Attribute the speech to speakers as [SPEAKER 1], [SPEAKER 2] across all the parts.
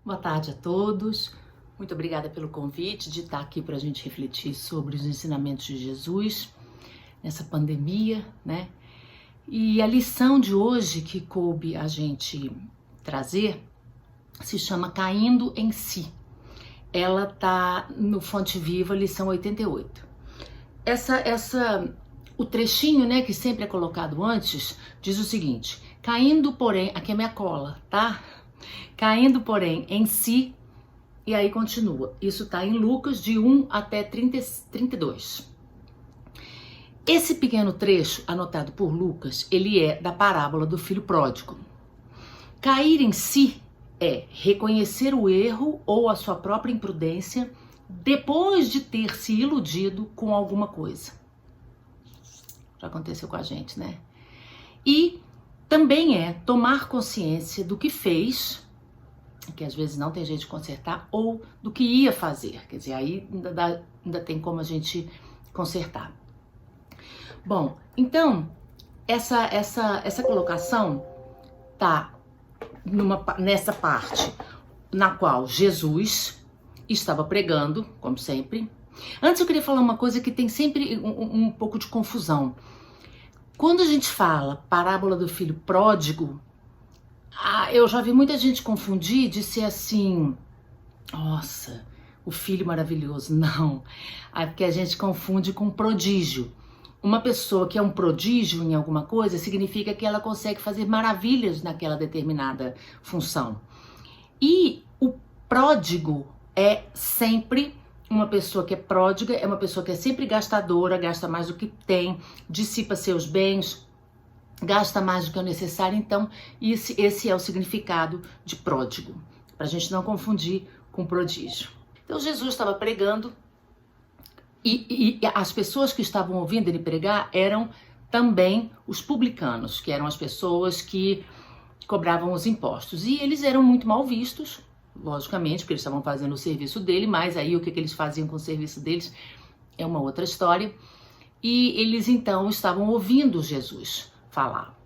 [SPEAKER 1] Boa tarde a todos. Muito obrigada pelo convite de estar aqui para a gente refletir sobre os ensinamentos de Jesus nessa pandemia, né? E a lição de hoje que coube a gente trazer se chama Caindo em Si. Ela tá no Fonte Viva, lição 88. O trechinho, né, que sempre é colocado antes, diz o seguinte: caindo, porém, aqui é minha cola, tá? Caindo, porém, em si, e aí continua. Isso tá em Lucas, de 1 até 32. Esse pequeno trecho, anotado por Lucas, ele é da parábola do filho pródigo. Cair em si é reconhecer o erro ou a sua própria imprudência depois de ter se iludido com alguma coisa. Já aconteceu com a gente, né? E também é tomar consciência do que fez, que às vezes não tem jeito de consertar, ou do que ia fazer. Quer dizer, aí ainda tem como a gente consertar. Bom, então, essa colocação tá nessa parte na qual Jesus estava pregando, como sempre. Antes eu queria falar uma coisa que tem sempre um pouco de confusão. Quando a gente fala parábola do filho pródigo, eu já vi muita gente confundir de ser assim, nossa, o filho maravilhoso. Não, é porque a gente confunde com prodígio. Uma pessoa que é um prodígio em alguma coisa significa que ela consegue fazer maravilhas naquela determinada função. E o pródigo é sempre uma pessoa que é pródiga, é uma pessoa que é sempre gastadora, gasta mais do que tem, dissipa seus bens, gasta mais do que é necessário. Então, esse é o significado de pródigo, para a gente não confundir com prodígio. Então, Jesus estava pregando e as pessoas que estavam ouvindo ele pregar eram também os publicanos, que eram as pessoas que cobravam os impostos. E eles eram muito mal vistos, logicamente, porque eles estavam fazendo o serviço dele, mas aí o que eles faziam com o serviço deles é uma outra história. E eles então estavam ouvindo Jesus falar.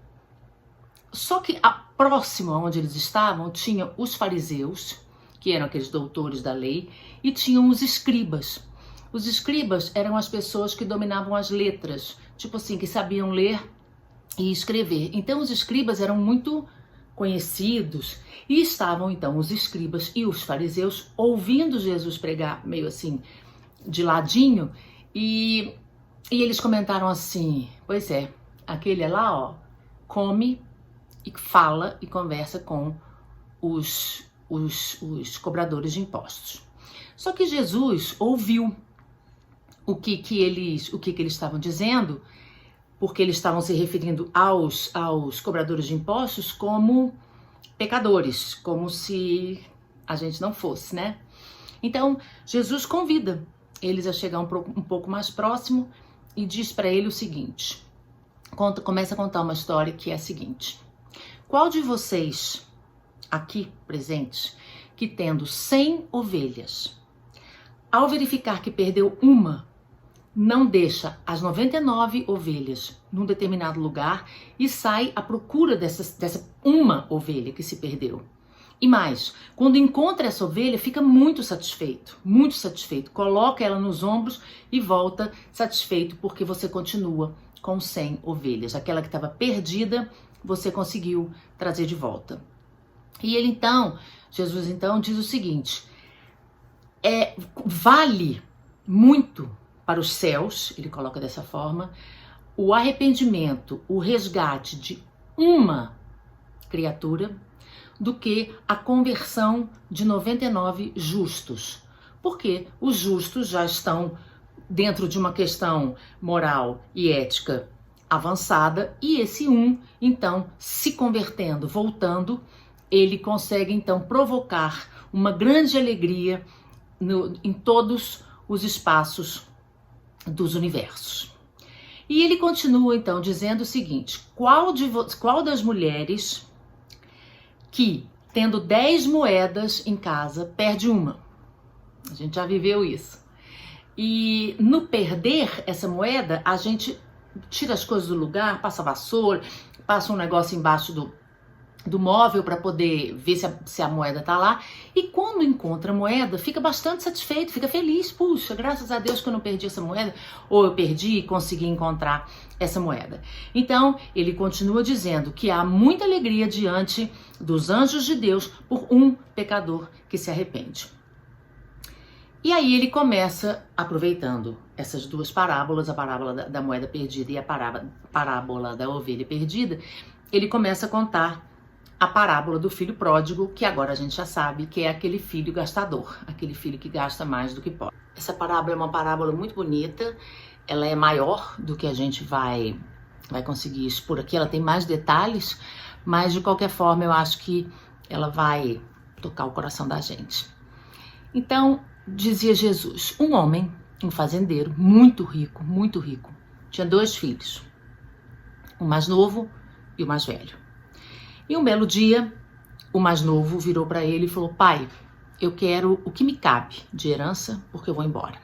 [SPEAKER 1] Só que próximo a onde eles estavam tinha os fariseus, que eram aqueles doutores da lei, e tinham os escribas. Os escribas eram as pessoas que dominavam as letras, tipo assim, que sabiam ler e escrever. Então os escribas eram muito conhecidos e estavam então os escribas e os fariseus ouvindo Jesus pregar meio assim de ladinho e eles comentaram assim: pois é, aquele é lá, ó, come e fala e conversa com os cobradores de impostos. Só que Jesus ouviu o que eles estavam dizendo, porque eles estavam se referindo aos cobradores de impostos como pecadores, como se a gente não fosse, né? Então, Jesus convida eles a chegar um pouco mais próximo e diz para ele o seguinte, começa a contar uma história que é a seguinte: qual de vocês aqui presentes, que tendo 100 ovelhas, ao verificar que perdeu uma, não deixa as 99 ovelhas num determinado lugar e sai à procura dessa uma ovelha que se perdeu? E mais, quando encontra essa ovelha, fica muito satisfeito, coloca ela nos ombros e volta satisfeito porque você continua com 100 ovelhas. Aquela que estava perdida, você conseguiu trazer de volta. E ele então, Jesus então diz o seguinte: vale muito para os céus, ele coloca dessa forma, o arrependimento, o resgate de uma criatura, do que a conversão de 99 justos. Porque os justos já estão dentro de uma questão moral e ética avançada, e esse então, se convertendo, voltando, ele consegue então provocar uma grande alegria em todos os espaços dos universos. E ele continua então dizendo o seguinte: qual das mulheres que, tendo 10 moedas em casa, perde uma? A gente já viveu isso. E no perder essa moeda, a gente tira as coisas do lugar, passa vassoura, passa um negócio embaixo do móvel para poder ver se a moeda tá lá, e quando encontra a moeda, fica bastante satisfeito, fica feliz. Puxa, graças a Deus que eu não perdi essa moeda, ou eu perdi e consegui encontrar essa moeda. Então, ele continua dizendo que há muita alegria diante dos anjos de Deus por um pecador que se arrepende. E aí ele começa, aproveitando essas duas parábolas, a parábola da moeda perdida e a parábola da ovelha perdida, ele começa a contar a parábola do filho pródigo, que agora a gente já sabe que é aquele filho gastador, aquele filho que gasta mais do que pode. Essa parábola é uma parábola muito bonita, ela é maior do que a gente vai conseguir expor aqui, ela tem mais detalhes, mas de qualquer forma eu acho que ela vai tocar o coração da gente. Então, dizia Jesus, um homem, um fazendeiro, muito rico, tinha 2 filhos, o mais novo e o mais velho. E um belo dia, o mais novo virou para ele e falou: pai, eu quero o que me cabe de herança, porque eu vou embora.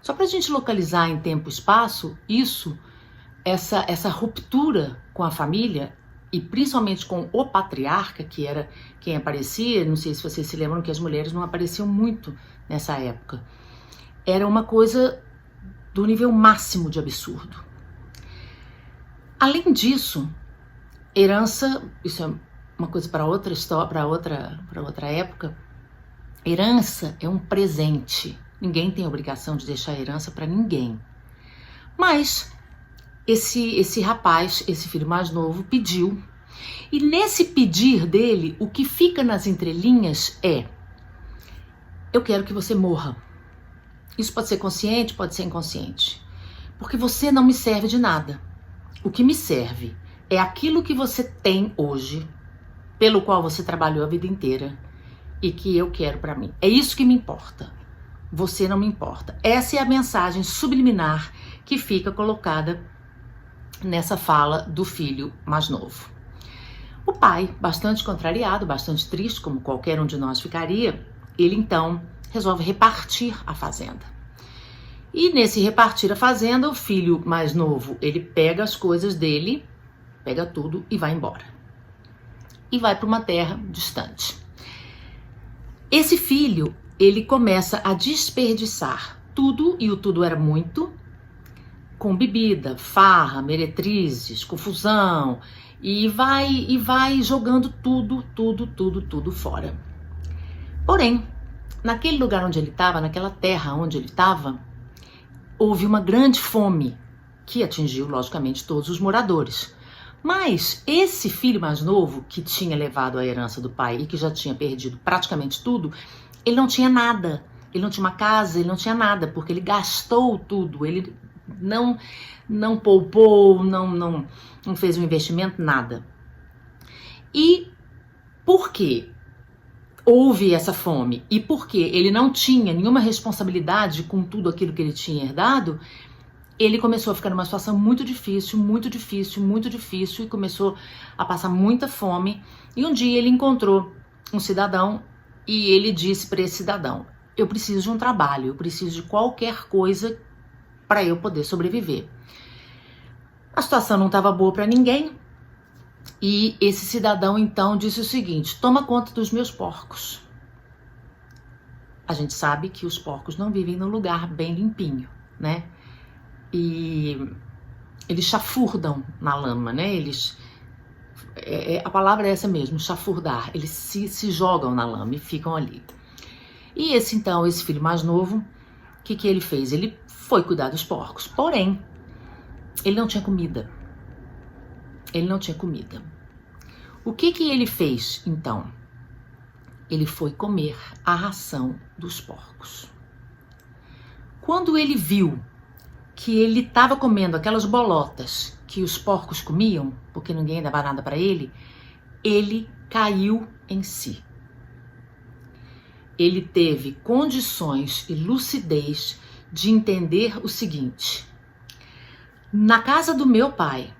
[SPEAKER 1] Só para a gente localizar em tempo e espaço, essa ruptura com a família, e principalmente com o patriarca, que era quem aparecia, não sei se vocês se lembram que as mulheres não apareciam muito nessa época, era uma coisa do nível máximo de absurdo. Além disso, herança, isso é uma coisa para outra história, para outra época. Herança é um presente. Ninguém tem obrigação de deixar herança para ninguém. Mas esse rapaz, esse filho mais novo, pediu. E nesse pedir dele, o que fica nas entrelinhas é: eu quero que você morra. Isso pode ser consciente, pode ser inconsciente. Porque você não me serve de nada. O que me serve é aquilo que você tem hoje, pelo qual você trabalhou a vida inteira e que eu quero para mim. É isso que me importa. Você não me importa. Essa é a mensagem subliminar que fica colocada nessa fala do filho mais novo. O pai, bastante contrariado, bastante triste, como qualquer um de nós ficaria, ele então resolve repartir a fazenda. E nesse repartir a fazenda, o filho mais novo, ele pega as coisas dele, pega tudo e vai embora. E vai para uma terra distante. Esse filho, ele começa a desperdiçar tudo, e o tudo era muito, com bebida, farra, meretrizes, confusão, e vai jogando tudo fora. Porém, naquele lugar onde ele estava, naquela terra onde ele estava, houve uma grande fome que atingiu, logicamente, todos os moradores. Mas esse filho mais novo, que tinha levado a herança do pai e que já tinha perdido praticamente tudo, ele não tinha nada. Ele não tinha uma casa, ele não tinha nada, porque ele gastou tudo. Ele não poupou, não fez um investimento, nada. E por que houve essa fome? E porque ele não tinha nenhuma responsabilidade com tudo aquilo que ele tinha herdado, ele começou a ficar numa situação muito difícil, e começou a passar muita fome. E um dia ele encontrou um cidadão e ele disse para esse cidadão: eu preciso de um trabalho, eu preciso de qualquer coisa para eu poder sobreviver. A situação não estava boa para ninguém e esse cidadão então disse o seguinte: toma conta dos meus porcos. A gente sabe que os porcos não vivem num lugar bem limpinho, né? E eles chafurdam na lama, né? A palavra é essa mesmo, chafurdar. Eles se jogam na lama e ficam ali. E esse filho mais novo, o que ele fez? Ele foi cuidar dos porcos, porém, ele não tinha comida. O que ele fez, então? Ele foi comer a ração dos porcos. Quando ele viu que ele estava comendo aquelas bolotas que os porcos comiam, porque ninguém dava nada para ele, ele caiu em si. Ele teve condições e lucidez de entender o seguinte: na casa do meu pai,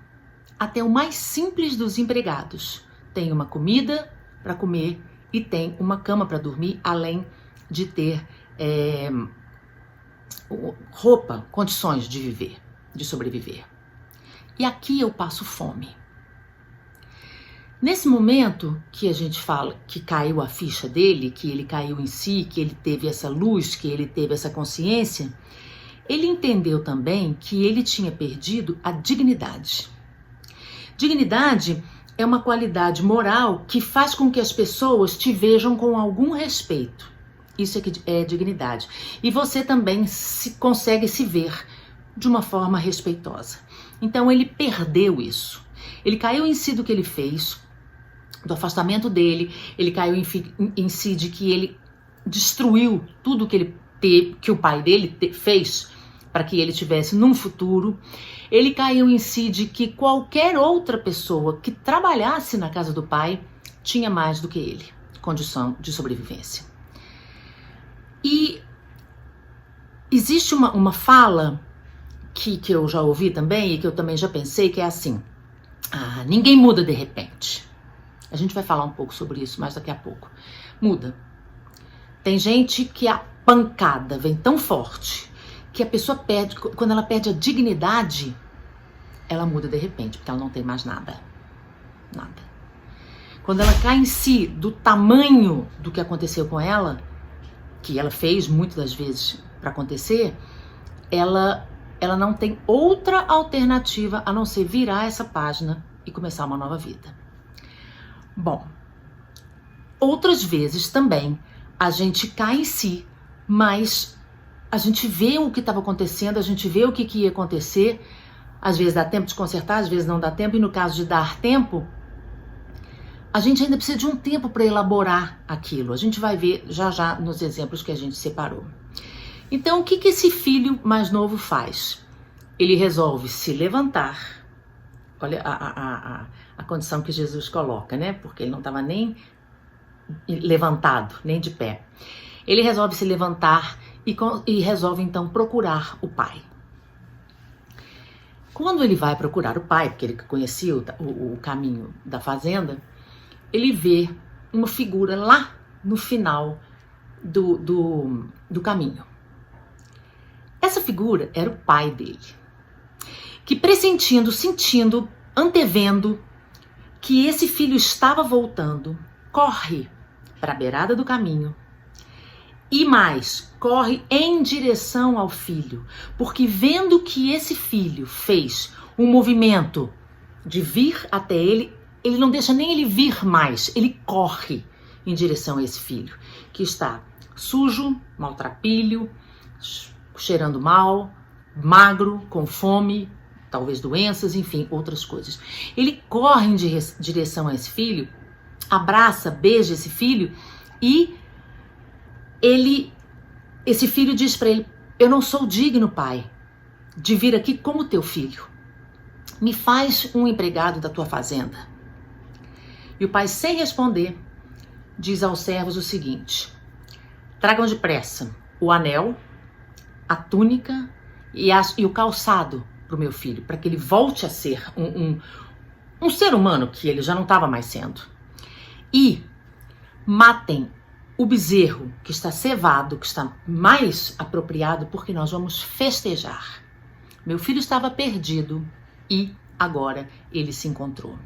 [SPEAKER 1] até o mais simples dos empregados tem uma comida para comer e tem uma cama para dormir, além de ter roupa, condições de viver, de sobreviver. E aqui eu passo fome. Nesse momento que a gente fala que caiu a ficha dele, que ele caiu em si, que ele teve essa luz, que ele teve essa consciência, ele entendeu também que ele tinha perdido a dignidade. Dignidade é uma qualidade moral que faz com que as pessoas te vejam com algum respeito. Isso é que é dignidade. E você também consegue se ver de uma forma respeitosa. Então ele perdeu isso. Ele caiu em si do que ele fez, do afastamento dele. Ele caiu em si de que ele destruiu tudo que o pai dele fez para que ele tivesse num futuro. Ele caiu em si de que qualquer outra pessoa que trabalhasse na casa do pai tinha mais do que ele, condição de sobrevivência. E existe uma fala que eu já ouvi também e que eu também já pensei, que é assim: ninguém muda de repente. A gente vai falar um pouco sobre isso mais daqui a pouco. Muda. Tem gente que a pancada vem tão forte que a pessoa perde, quando ela perde a dignidade, ela muda de repente, porque ela não tem mais nada. Nada. Quando ela cai em si do tamanho do que aconteceu com ela, que ela fez muitas das vezes para acontecer, ela não tem outra alternativa a não ser virar essa página e começar uma nova vida. Bom, outras vezes também a gente cai em si, mas a gente vê o que estava acontecendo, a gente vê o que ia acontecer. Às vezes dá tempo de consertar, às vezes não dá tempo. E no caso de dar tempo, a gente ainda precisa de um tempo para elaborar aquilo. A gente vai ver já nos exemplos que a gente separou. Então, o que esse filho mais novo faz? Ele resolve se levantar. Olha a condição que Jesus coloca, né? Porque ele não estava nem levantado, nem de pé. Ele resolve se levantar e resolve então procurar o pai. Quando ele vai procurar o pai, porque ele conhecia o caminho da fazenda, ele vê uma figura lá no final do caminho. Essa figura era o pai dele, que pressentindo, sentindo, antevendo que esse filho estava voltando, corre para a beirada do caminho. E mais, corre em direção ao filho, porque vendo que esse filho fez um movimento de vir até ele, ele não deixa nem ele vir mais, ele corre em direção a esse filho, que está sujo, maltrapilho, cheirando mal, magro, com fome, talvez doenças, enfim, outras coisas. Ele corre em direção a esse filho, abraça, beija esse filho e esse filho diz para ele: eu não sou digno, pai, de vir aqui como teu filho. Me faz um empregado da tua fazenda. E o pai, sem responder, diz aos servos o seguinte: tragam depressa o anel, a túnica e o calçado para o meu filho, para que ele volte a ser um ser humano que ele já não estava mais sendo. E matem o bezerro que está cevado, que está mais apropriado, porque nós vamos festejar. Meu filho estava perdido e agora ele se encontrou.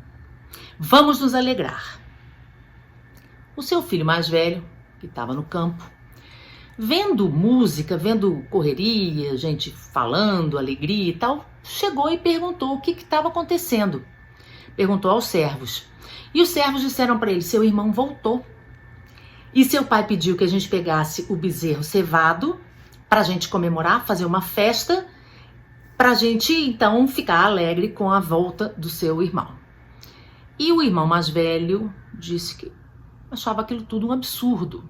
[SPEAKER 1] Vamos nos alegrar. O seu filho mais velho, que estava no campo, vendo música, vendo correria, gente falando, alegria e tal, chegou e perguntou o que estava acontecendo. Perguntou aos servos. E os servos disseram para ele: seu irmão voltou. E seu pai pediu que a gente pegasse o bezerro cevado para a gente comemorar, fazer uma festa, para a gente então ficar alegre com a volta do seu irmão. E o irmão mais velho disse que achava aquilo tudo um absurdo.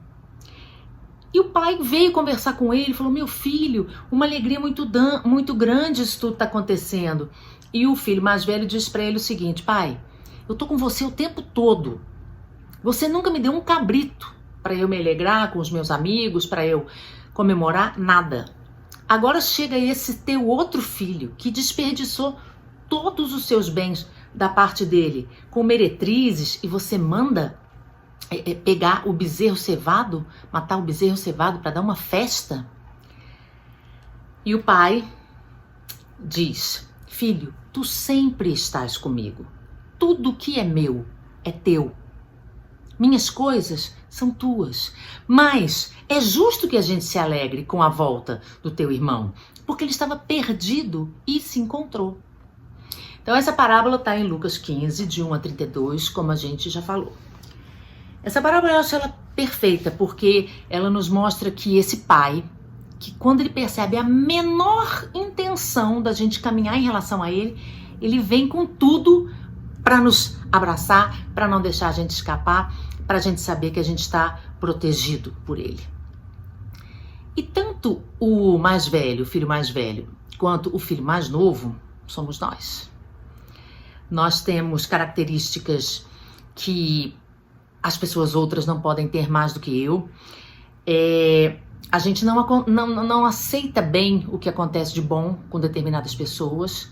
[SPEAKER 1] E o pai veio conversar com ele e falou: meu filho, uma alegria muito grande isso tudo está acontecendo. E o filho mais velho disse para ele o seguinte: pai, eu tô com você o tempo todo. Você nunca me deu um cabrito para eu me alegrar com os meus amigos, para eu comemorar, nada. Agora chega esse teu outro filho que desperdiçou todos os seus bens da parte dele com meretrizes e você manda pegar o bezerro cevado, matar o bezerro cevado para dar uma festa? E o pai diz: filho, tu sempre estás comigo. Tudo que é meu é teu. Minhas coisas são tuas. Mas é justo que a gente se alegre com a volta do teu irmão, porque ele estava perdido e se encontrou. Então essa parábola está em Lucas 15, de 1 a 32, como a gente já falou. Essa parábola eu acho ela perfeita, porque ela nos mostra que esse pai, que quando ele percebe a menor intenção da gente caminhar em relação a ele, ele vem com tudo para nos abraçar, para não deixar a gente escapar, para a gente saber que a gente está protegido por ele. E tanto o mais velho, o filho mais velho, quanto o filho mais novo, somos nós. Nós temos características que as pessoas outras não podem ter mais do que eu. A gente não aceita bem o que acontece de bom com determinadas pessoas.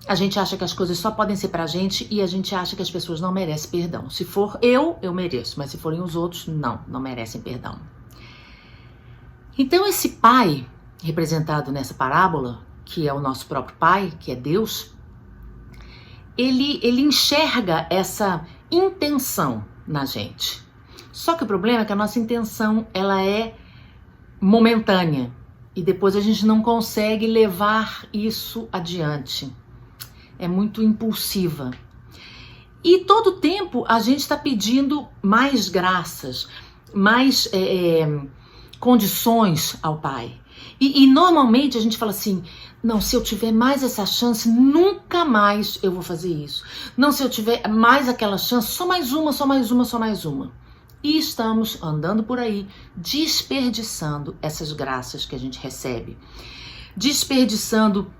[SPEAKER 1] A gente acha que as coisas só podem ser pra gente e a gente acha que as pessoas não merecem perdão. Se for eu mereço, mas se forem os outros, não merecem perdão. Então esse pai, representado nessa parábola, que é o nosso próprio pai, que é Deus, ele enxerga essa intenção na gente. Só que o problema é que a nossa intenção, ela é momentânea e depois a gente não consegue levar isso adiante. É muito impulsiva. E todo tempo a gente está pedindo mais graças, mais condições ao Pai. E normalmente a gente fala assim, não, se eu tiver mais essa chance, nunca mais eu vou fazer isso. Não, se eu tiver mais aquela chance, só mais uma, só mais uma, só mais uma. E estamos andando por aí, desperdiçando essas graças que a gente recebe. Desperdiçando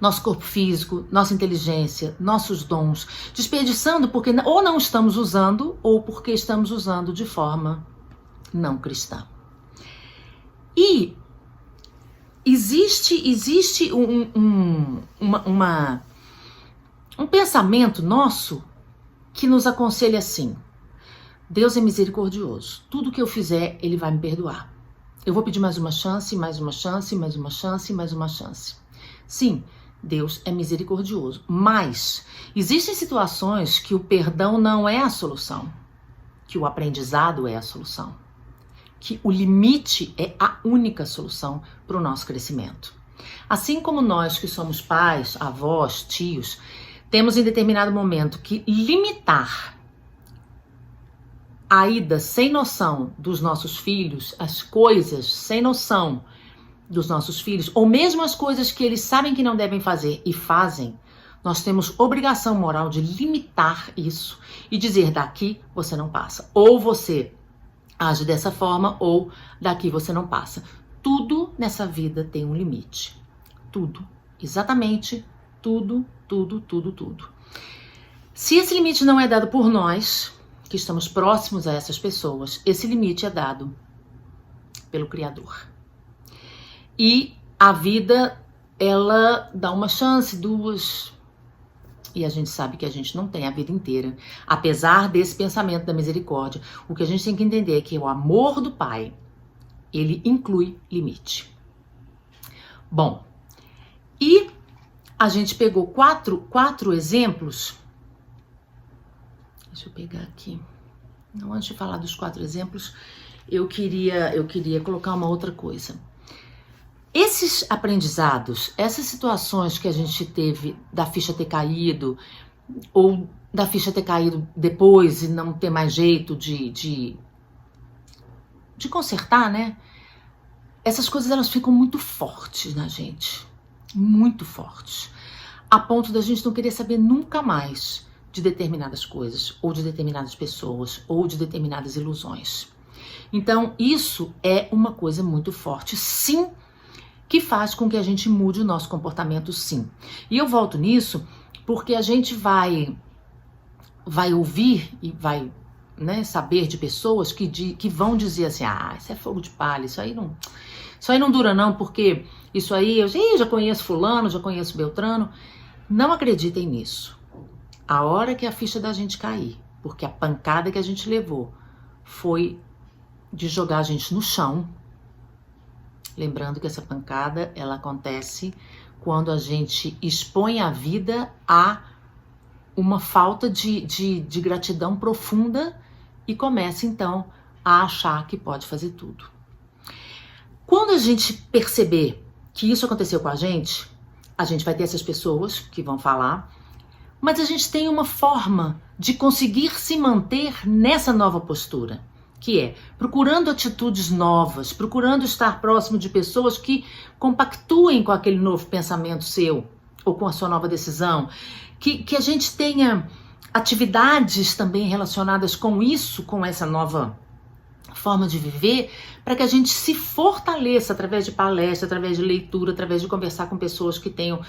[SPEAKER 1] nosso corpo físico, nossa inteligência, nossos dons. Desperdiçando porque ou não estamos usando, ou porque estamos usando de forma não cristã. E existe um pensamento nosso que nos aconselha assim: Deus é misericordioso. Tudo que eu fizer, Ele vai me perdoar. Eu vou pedir mais uma chance, mais uma chance, mais uma chance, mais uma chance. Sim, Deus é misericordioso. Mas existem situações que o perdão não é a solução, que o aprendizado é a solução, que o limite é a única solução para o nosso crescimento. Assim como nós que somos pais, avós, tios, temos em determinado momento que limitar a ida sem noção dos nossos filhos, as coisas sem noção dos nossos filhos, ou mesmo as coisas que eles sabem que não devem fazer e fazem, nós temos obrigação moral de limitar isso e dizer: daqui você não passa. Ou você age dessa forma, ou daqui você não passa. Tudo nessa vida tem um limite. Tudo. Exatamente tudo, tudo, tudo, tudo. Se esse limite não é dado por nós, que estamos próximos a essas pessoas, esse limite é dado pelo Criador. E a vida, ela dá uma chance, duas, e a gente sabe que a gente não tem a vida inteira. Apesar desse pensamento da misericórdia, o que a gente tem que entender é que o amor do Pai, ele inclui limite. Bom, e a gente pegou quatro exemplos. Deixa eu pegar aqui. Não, antes de falar dos 4 exemplos, eu queria colocar uma outra coisa. Esses aprendizados, essas situações que a gente teve da ficha ter caído, ou da ficha ter caído depois e não ter mais jeito de consertar, né? Essas coisas, elas ficam muito fortes na gente. Muito fortes. A ponto da gente não querer saber nunca mais de determinadas coisas, ou de determinadas pessoas, ou de determinadas ilusões. Então, isso é uma coisa muito forte, sim, que faz com que a gente mude o nosso comportamento, sim. E eu volto nisso porque a gente vai ouvir e vai, né, saber de pessoas que vão dizer assim: ah, isso é fogo de palha, isso aí não dura não, porque isso aí, eu já conheço fulano, já conheço Beltrano. Não acreditem nisso. A hora que a ficha da gente cair, porque a pancada que a gente levou foi de jogar a gente no chão. Lembrando que essa pancada, ela acontece quando a gente expõe a vida a uma falta de gratidão profunda e começa então a achar que pode fazer tudo. Quando a gente perceber que isso aconteceu com a gente vai ter essas pessoas que vão falar, mas a gente tem uma forma de conseguir se manter nessa nova postura, que é procurando atitudes novas, procurando estar próximo de pessoas que compactuem com aquele novo pensamento seu, ou com a sua nova decisão, que a gente tenha atividades também relacionadas com isso, com essa nova forma de viver, para que a gente se fortaleça através de palestra, através de leitura, através de conversar com pessoas que tenham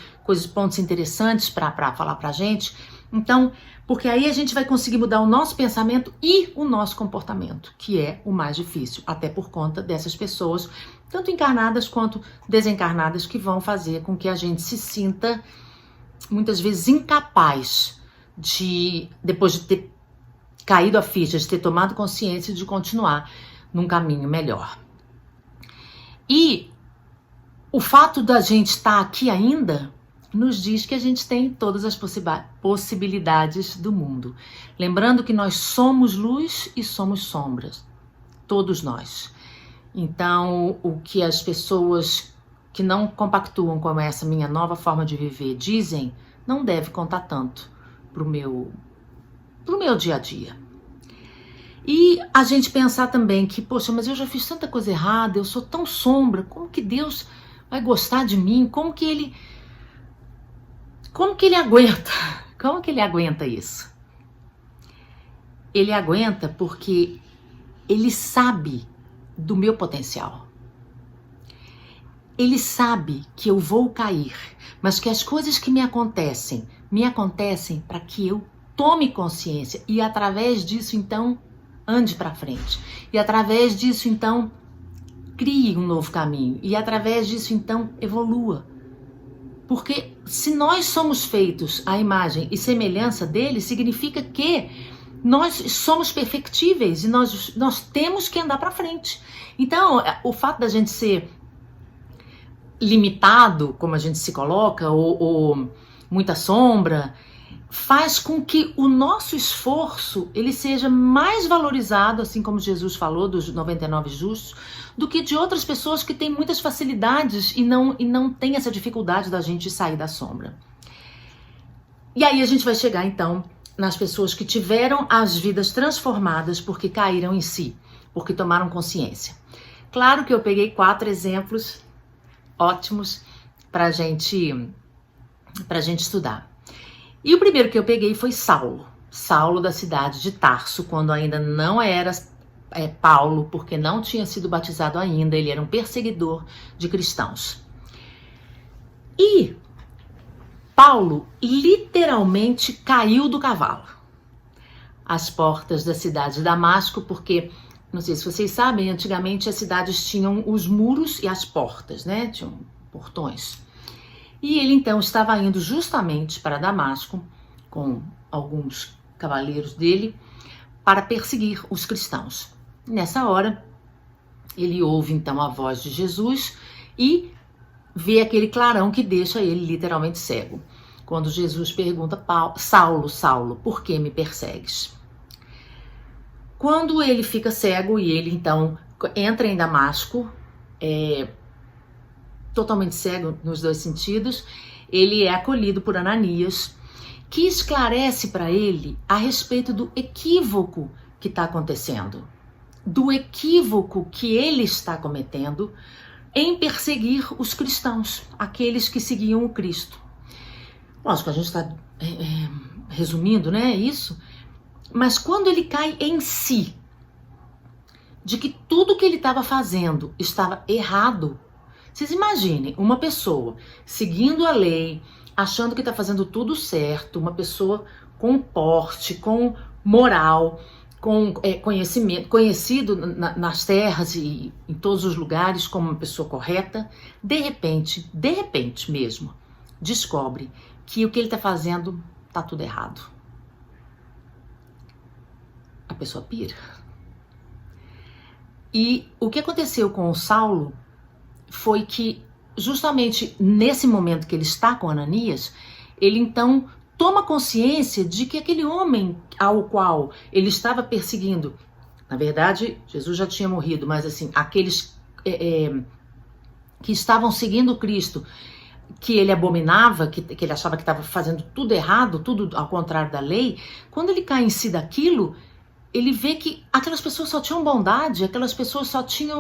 [SPEAKER 1] pontos interessantes para falar pra gente. Então, porque aí a gente vai conseguir mudar o nosso pensamento e o nosso comportamento, que é o mais difícil, até por conta dessas pessoas, tanto encarnadas quanto desencarnadas, que vão fazer com que a gente se sinta muitas vezes incapaz de, depois de ter caído a ficha, de ter tomado consciência, de continuar num caminho melhor. E o fato da gente estar aqui ainda nos diz que a gente tem todas as possibilidades do mundo. Lembrando que nós somos luz e somos sombras, todos nós. Então, o que as pessoas que não compactuam com essa minha nova forma de viver dizem, não deve contar tanto pro meu dia a dia. E a gente pensar também que, poxa, mas eu já fiz tanta coisa errada, eu sou tão sombra, como que Deus vai gostar de mim? Como que ele aguenta? Como que ele aguenta isso? Ele aguenta porque ele sabe do meu potencial. Ele sabe que eu vou cair, mas que as coisas que me acontecem para que eu tome consciência e através disso então ande para frente. E através disso então crie um novo caminho e através disso então evolua. Porque se nós somos feitos à imagem e semelhança dele, significa que nós somos perfectíveis e nós temos que andar para frente. Então, o fato da gente ser limitado, como a gente se coloca, ou muita sombra, faz com que o nosso esforço ele seja mais valorizado, assim como Jesus falou dos 99 justos, do que de outras pessoas que têm muitas facilidades e não tem essa dificuldade da gente sair da sombra. E aí a gente vai chegar então nas pessoas que tiveram as vidas transformadas porque caíram em si, porque tomaram consciência. Claro que eu peguei 4 exemplos ótimos pra gente estudar. E o primeiro que eu peguei foi Saulo da cidade de Tarso, quando ainda não era Paulo, porque não tinha sido batizado ainda, ele era um perseguidor de cristãos. E Paulo literalmente caiu do cavalo às portas da cidade de Damasco, porque, não sei se vocês sabem, antigamente as cidades tinham os muros e as portas, né? Tinham portões. E ele então estava indo justamente para Damasco com alguns cavaleiros dele para perseguir os cristãos. Nessa hora, ele ouve então a voz de Jesus e vê aquele clarão que deixa ele literalmente cego. Quando Jesus pergunta, Saulo, Saulo, por que me persegues? Quando ele fica cego e ele então entra em Damasco, totalmente cego nos dois sentidos, ele é acolhido por Ananias, que esclarece para ele a respeito do equívoco que está acontecendo, do equívoco que ele está cometendo em perseguir os cristãos, aqueles que seguiam o Cristo. Lógico, a gente está resumindo, né, isso, mas quando ele cai em si, de que tudo que ele estava fazendo estava errado. Vocês imaginem uma pessoa seguindo a lei, achando que está fazendo tudo certo, uma pessoa com porte, com moral, com conhecimento, conhecido nas terras e em todos os lugares como uma pessoa correta, de repente mesmo, descobre que o que ele está fazendo está tudo errado. A pessoa pira. E o que aconteceu com o Saulo foi que justamente nesse momento que ele está com Ananias, ele então toma consciência de que aquele homem ao qual ele estava perseguindo, na verdade, Jesus já tinha morrido, mas assim, aqueles que estavam seguindo Cristo, que ele abominava, que ele achava que estava fazendo tudo errado, tudo ao contrário da lei, quando ele cai em si daquilo, ele vê que aquelas pessoas só tinham bondade, aquelas pessoas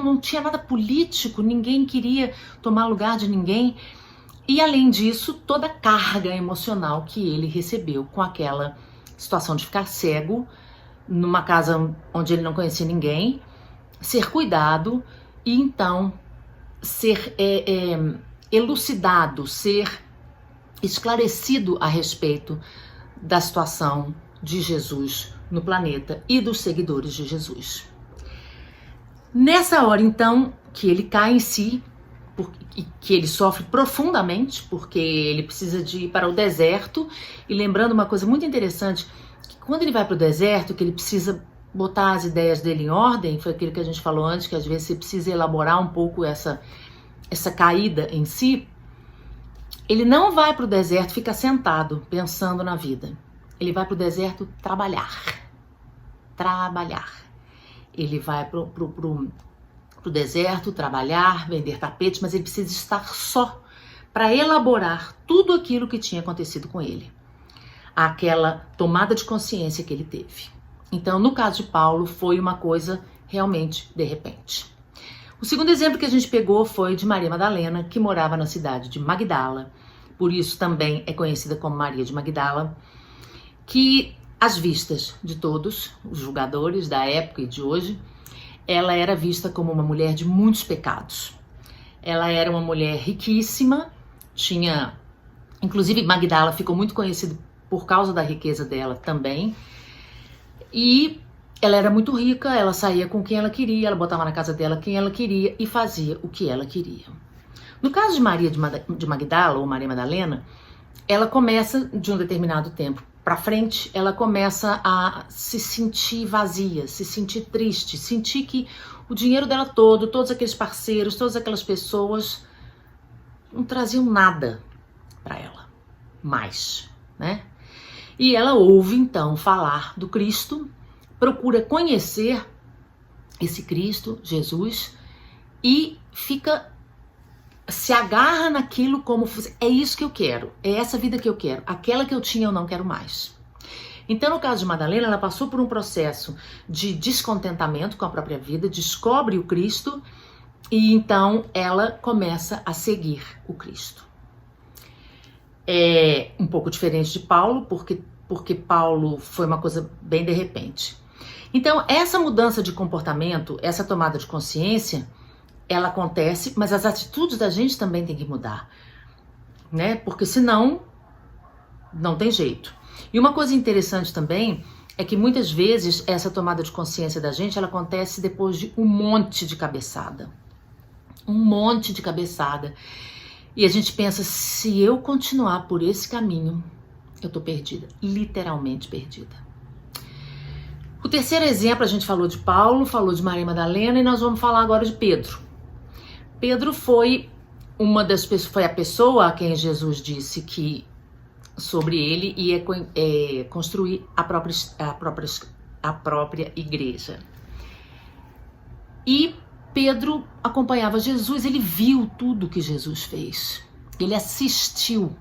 [SPEAKER 1] não tinha nada político, ninguém queria tomar lugar de ninguém. E além disso, toda a carga emocional que ele recebeu com aquela situação de ficar cego, numa casa onde ele não conhecia ninguém, ser cuidado e então ser elucidado, ser esclarecido a respeito da situação de Jesus no planeta e dos seguidores de Jesus. Nessa hora, então, que ele cai em si, que ele sofre profundamente, porque ele precisa de ir para o deserto, e lembrando uma coisa muito interessante, que quando ele vai para o deserto, que ele precisa botar as ideias dele em ordem, foi aquilo que a gente falou antes, que às vezes você precisa elaborar um pouco essa caída em si. Ele não vai para o deserto ficar sentado pensando na vida. Ele vai para o deserto trabalhar. Ele vai para o deserto trabalhar, vender tapetes, mas ele precisa estar só para elaborar tudo aquilo que tinha acontecido com ele. Aquela tomada de consciência que ele teve. Então, no caso de Paulo, foi uma coisa realmente de repente. O segundo exemplo que a gente pegou foi de Maria Madalena, que morava na cidade de Magdala, por isso também é conhecida como Maria de Magdala, que às vistas de todos os julgadores da época e de hoje, ela era vista como uma mulher de muitos pecados. Ela era uma mulher riquíssima, inclusive Magdala ficou muito conhecida por causa da riqueza dela também, e ela era muito rica, ela saía com quem ela queria, ela botava na casa dela quem ela queria e fazia o que ela queria. No caso de Maria de Magdala, ou Maria Madalena, ela começa, de um determinado tempo para frente, ela começa a se sentir vazia, se sentir triste, sentir que o dinheiro dela todo, todos aqueles parceiros, todas aquelas pessoas não traziam nada para ela mais, né? E ela ouve então falar do Cristo, procura conhecer esse Cristo, Jesus, e se agarra naquilo como, é isso que eu quero, é essa vida que eu quero, aquela que eu tinha eu não quero mais. Então, no caso de Madalena, ela passou por um processo de descontentamento com a própria vida, descobre o Cristo e então ela começa a seguir o Cristo. É um pouco diferente de Paulo, porque Paulo foi uma coisa bem de repente. Então, essa mudança de comportamento, essa tomada de consciência, ela acontece, mas as atitudes da gente também tem que mudar, né? Porque senão, não tem jeito. E uma coisa interessante também é que muitas vezes essa tomada de consciência da gente, ela acontece depois de um monte de cabeçada. Um monte de cabeçada. E a gente pensa, se eu continuar por esse caminho, eu tô perdida, literalmente perdida. O terceiro exemplo, a gente falou de Paulo, falou de Maria Madalena e nós vamos falar agora de Pedro. Pedro foi foi a pessoa a quem Jesus disse que sobre ele ia construir a própria igreja. E Pedro acompanhava Jesus, ele viu tudo que Jesus fez, ele assistiu.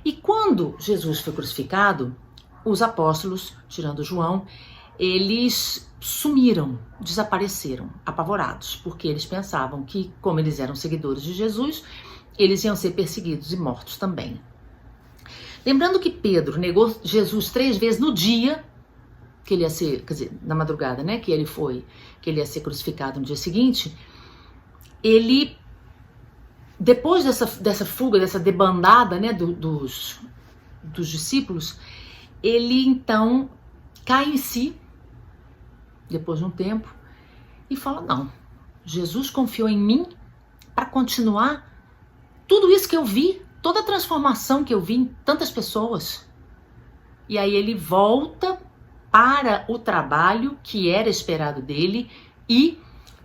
[SPEAKER 1] E quando Jesus foi crucificado, os apóstolos, tirando João, eles sumiram, desapareceram, apavorados, porque eles pensavam que, como eles eram seguidores de Jesus, eles iam ser perseguidos e mortos também. Lembrando que Pedro negou Jesus 3 vezes no dia que ele ia ser, quer dizer, na madrugada, né, que ele ia ser crucificado no dia seguinte, ele, depois dessa fuga, dessa debandada, né, dos discípulos, ele então cai em si, depois de um tempo, e fala, não, Jesus confiou em mim para continuar tudo isso que eu vi, toda a transformação que eu vi em tantas pessoas. E aí ele volta para o trabalho que era esperado dele e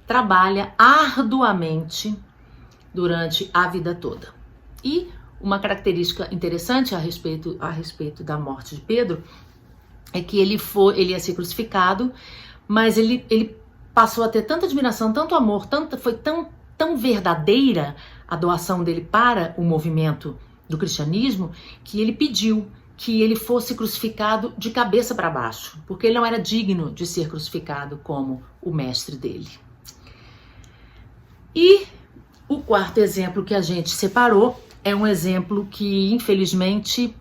[SPEAKER 1] trabalha arduamente durante a vida toda. E uma característica interessante a respeito da morte de Pedro é que ele ia ser crucificado, mas ele passou a ter tanta admiração, tanto amor, foi tão verdadeira a doação dele para o movimento do cristianismo, que ele pediu que ele fosse crucificado de cabeça para baixo, porque ele não era digno de ser crucificado como o mestre dele. E o quarto exemplo que a gente separou é um exemplo que, infelizmente,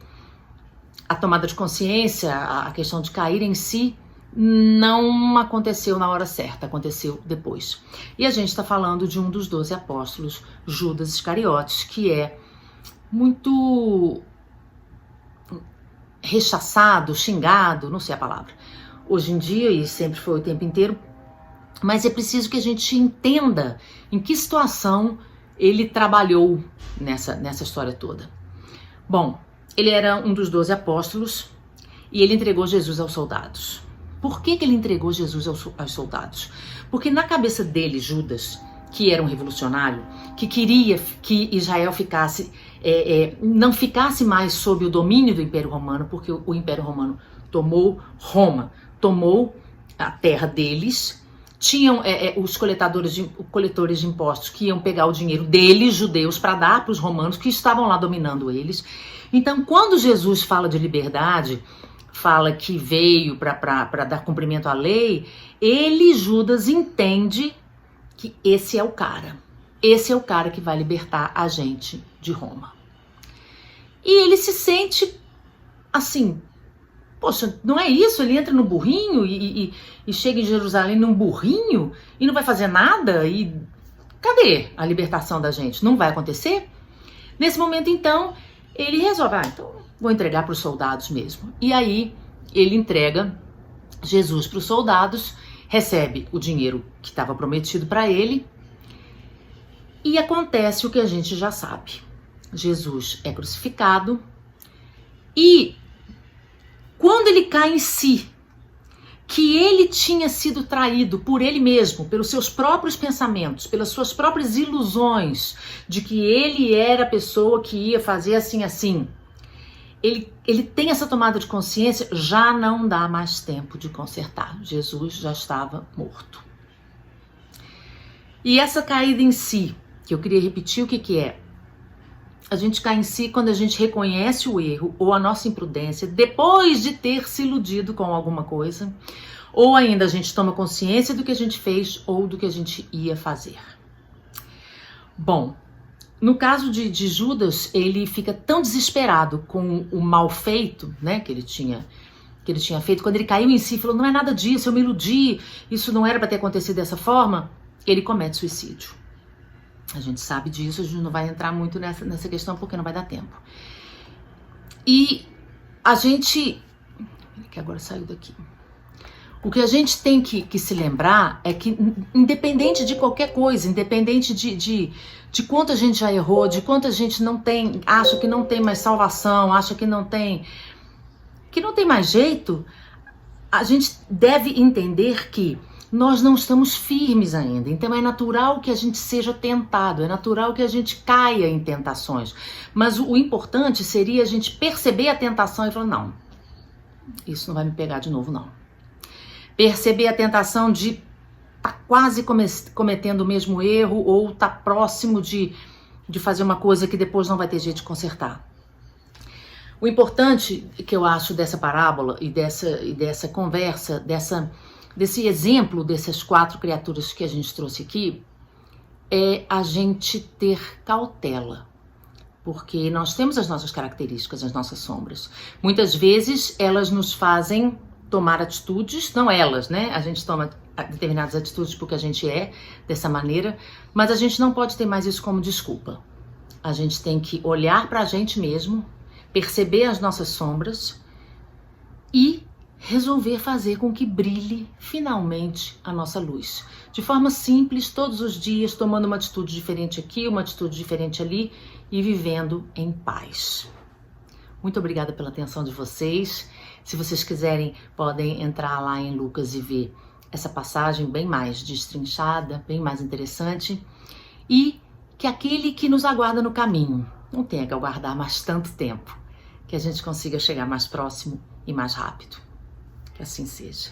[SPEAKER 1] a tomada de consciência, a questão de cair em si, não aconteceu na hora certa, aconteceu depois. E a gente está falando de um dos 12 apóstolos, Judas Iscariotes, que é muito rechaçado, xingado, não sei a palavra, hoje em dia, e sempre foi o tempo inteiro, mas é preciso que a gente entenda em que situação ele trabalhou nessa história toda. Bom, ele era um dos 12 apóstolos e ele entregou Jesus aos soldados. Por que ele entregou Jesus aos soldados? Porque na cabeça dele, Judas, que era um revolucionário, que queria que Israel não ficasse mais sob o domínio do Império Romano, porque o Império Romano tomou Roma, tomou a terra deles, tinham os coletores de impostos que iam pegar o dinheiro deles, judeus, para dar para os romanos que estavam lá dominando eles. Então, quando Jesus fala de liberdade, fala que veio para dar cumprimento à lei, Judas, entende que esse é o cara. Esse é o cara que vai libertar a gente de Roma. E ele se sente assim, poxa, não é isso? Ele entra no burrinho e chega em Jerusalém num burrinho e não vai fazer nada? E cadê a libertação da gente? Não vai acontecer? Nesse momento, então, ele resolve, então vou entregar para os soldados mesmo. E aí ele entrega Jesus para os soldados, recebe o dinheiro que estava prometido para ele e acontece o que a gente já sabe. Jesus é crucificado e quando ele cai em si, que ele tinha sido traído por ele mesmo, pelos seus próprios pensamentos, pelas suas próprias ilusões de que ele era a pessoa que ia fazer assim, ele tem essa tomada de consciência, já não dá mais tempo de consertar. Jesus já estava morto. E essa caída em si, que eu queria repetir, o que é? A gente cai em si quando a gente reconhece o erro ou a nossa imprudência depois de ter se iludido com alguma coisa, ou ainda a gente toma consciência do que a gente fez ou do que a gente ia fazer. Bom, no caso de Judas, ele fica tão desesperado com o mal feito, né, que ele tinha feito, quando ele caiu em si e falou, não é nada disso, eu me iludi, isso não era para ter acontecido dessa forma, ele comete suicídio. A gente sabe disso, a gente não vai entrar muito nessa questão porque não vai dar tempo. E a gente... que agora saiu daqui. O que a gente tem que se lembrar é que, independente de qualquer coisa, independente de quanto a gente já errou, de quanto a gente não tem, acha que não tem mais salvação, acha que não tem mais jeito, a gente deve entender que nós não estamos firmes ainda, então é natural que a gente seja tentado, é natural que a gente caia em tentações, mas o importante seria a gente perceber a tentação e falar, não, isso não vai me pegar de novo, não. Perceber a tentação de estar quase cometendo o mesmo erro ou estar próximo de fazer uma coisa que depois não vai ter jeito de consertar. O importante que eu acho dessa parábola e dessa conversa, desse exemplo dessas 4 criaturas que a gente trouxe aqui, é a gente ter cautela, porque nós temos as nossas características, as nossas sombras. Muitas vezes elas nos fazem tomar atitudes, não elas, né? A gente toma determinadas atitudes porque a gente é dessa maneira, mas a gente não pode ter mais isso como desculpa. A gente tem que olhar para a gente mesmo, perceber as nossas sombras e resolver fazer com que brilhe finalmente a nossa luz. De forma simples, todos os dias, tomando uma atitude diferente aqui, uma atitude diferente ali e vivendo em paz. Muito obrigada pela atenção de vocês. Se vocês quiserem, podem entrar lá em Lucas e ver essa passagem bem mais destrinchada, bem mais interessante. E que aquele que nos aguarda no caminho não tenha que aguardar mais tanto tempo, que a gente consiga chegar mais próximo e mais rápido. Que assim seja.